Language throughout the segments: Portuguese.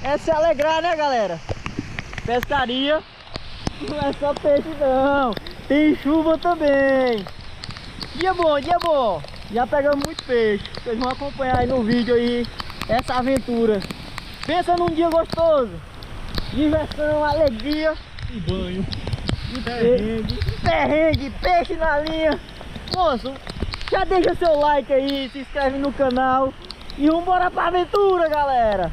é se alegrar, né, galera? Pescaria não é só peixe não, tem chuva também. Dia bom, dia bom. Já pegamos muito peixe. Vocês vão acompanhar aí no vídeo aí essa aventura. Pensa num dia gostoso. Diversão, alegria. E banho. Perrengue, peixe na linha. Moço, já deixa seu like aí, se inscreve no canal. E vamos embora pra aventura, galera.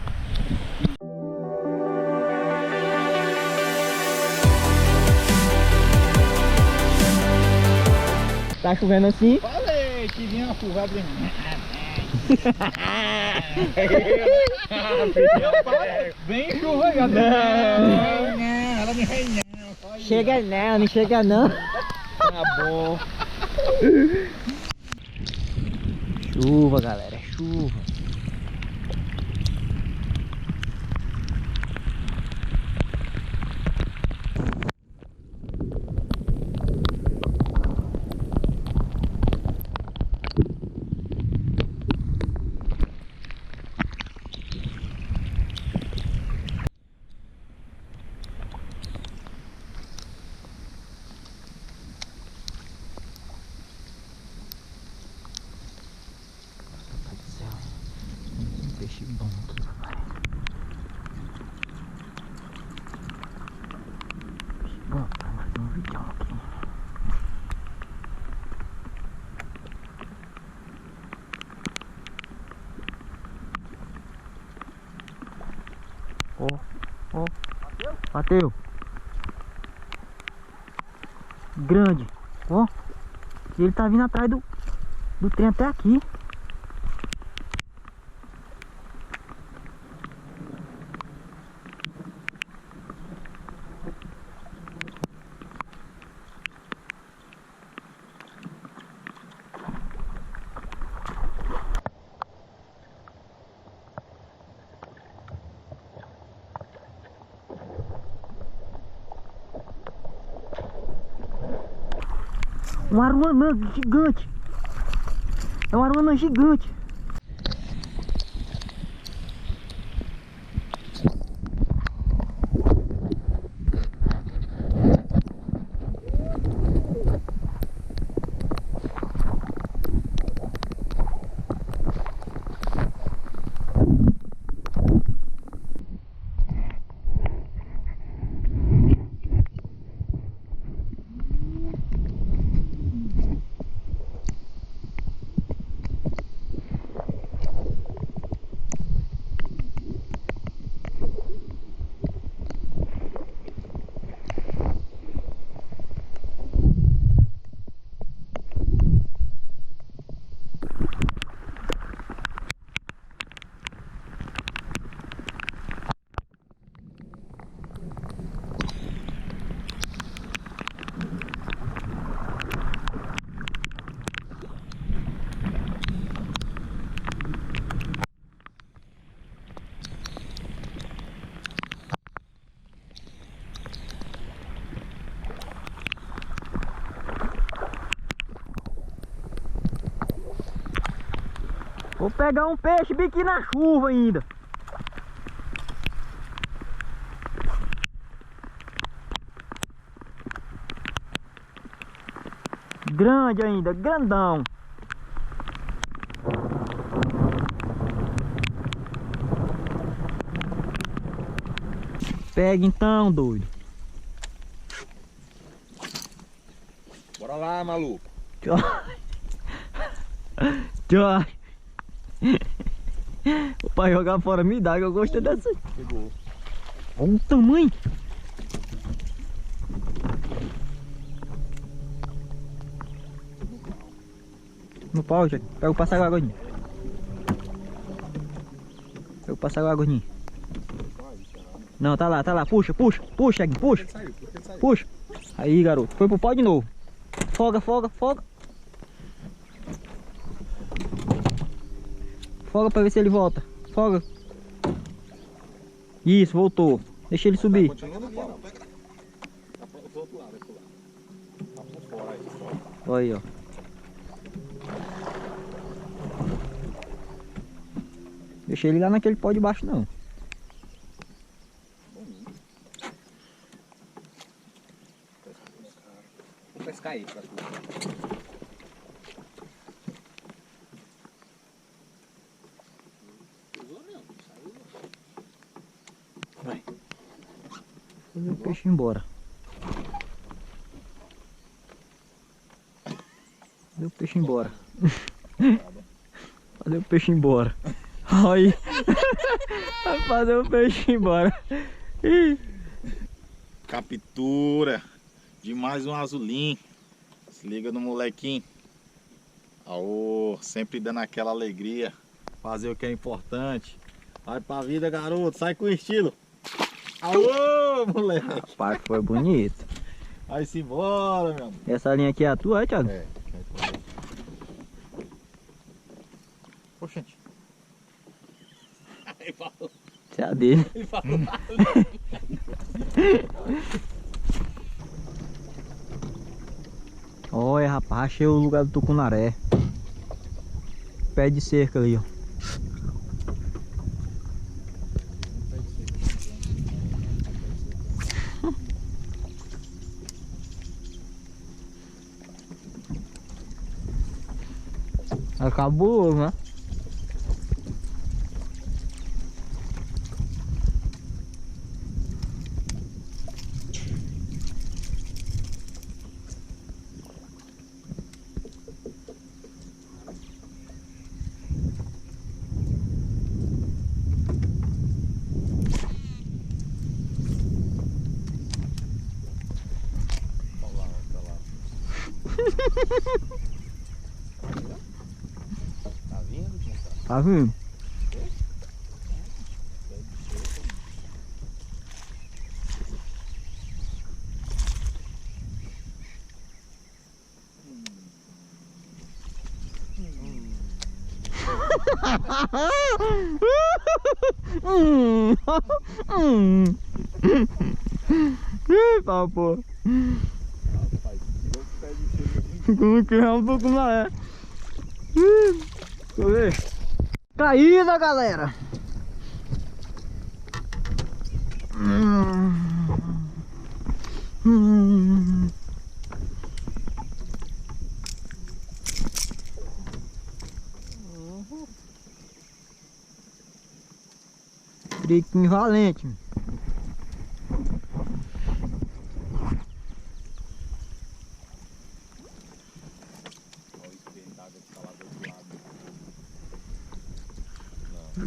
Tá chovendo assim? Falei que vinha uma chuvada de mim. Vem chuva, galera. Não, ela me vem não. Chega não, não chega não. Tá bom. Chuva, galera, é chuva. Peixe bom aqui, rapaz. Peixe bom, tá mais um vídeo aqui. Ó. Bateu. Grande. Ó. E ele tá vindo atrás do trem até aqui. Um aruanã gigante. É um aruanã gigante. Vou pegar um peixe biquíni na chuva ainda. Grande ainda, grandão. Pega então, doido. Bora lá, maluco. Tchau. Tchau. O pai jogar fora me dá, que eu gostei dessa. Pegou. Olha o tamanho. No pau, já. Pega o passar água, Gordinho. Pega o passar água, Gordinho. Não, tá lá, tá lá. Puxa, puxa, puxa, Egg, puxa. Puxa. Aí, garoto. Foi pro pau de novo. Foga, foga, foga. Foga pra ver se ele volta. Foga. Isso, voltou. Deixa ele subir. Continua no pau. Tá pro outro lado, vai pular. Tá por fora aí, fora. Olha aí, ó. Deixa ele lá naquele pau de baixo, não. cair pra tu. Vai. Fazer o peixe embora. Fazer o peixe embora. Fazer o peixe embora. Aí. Vai fazer o peixe embora. Captura de mais um azulim. Se liga no molequinho. Aô, sempre dando aquela alegria. Fazer o que é importante. Vai pra vida, garoto. Sai com estilo. Aô, moleque. Rapaz, foi bonito. Vai-se embora, meu amor. Essa linha aqui é a tua, é, Thiago? É. Oxente. Aí falou. Essa é a dele. Ele falou. Olha, rapaz, achei o lugar do tucunaré. Pé de cerca ali, ó. Acabou, né? Tá vindo, gente? Tá vindo? Papo. Rapaz, tirou o pé de cheiro. Como que é um pouco mais? Deixa eu ver. Caída, galera. Triquinho valente. Olha o espelho d'água que tá lá do outro lado.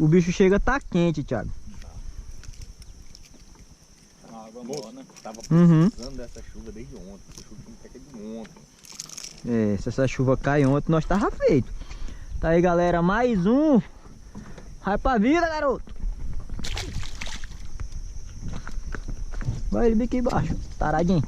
O bicho chega a tá quente, Thiago. A água morna. Tava Uhum. precisando dessa chuva desde ontem. Essa chuva tinha que cair de ontem. É, se essa chuva cai ontem, nós tava feito. Tá aí, galera, mais um. Vai pra vida, garoto. Vai ele bem aqui embaixo, taradinho.